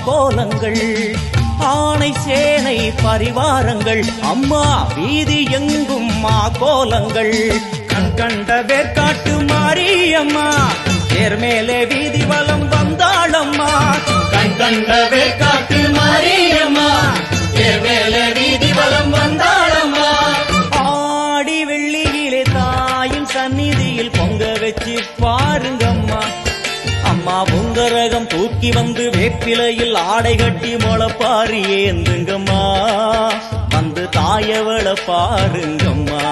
கோலங்கள் ஆனை சேனை பரிவாரங்கள் அம்மா வீதி எங்கும் மா கோலங்கள் கண் கண்ட வேற்காட்டு மாரியம்மா தேர்மேலே வீதி வலம் வந்தாளம்மா கண் கண்ட வேற்காட்டு மாரியம்மா தேர்மேலே வீதி வலம் வந்தாளம்மா ஆடி வெள்ளியிலே தாயின் சந்நிதியில் பொங்க வச்சு பாருங்கம்மா அம்மா பொங்கரகம் தூக்கி வந்து வேப்பிலையில் ஆடை கட்டி முளப்பாரி ஏந்துங்கம்மா வந்து தாயவள பாருங்கம்மா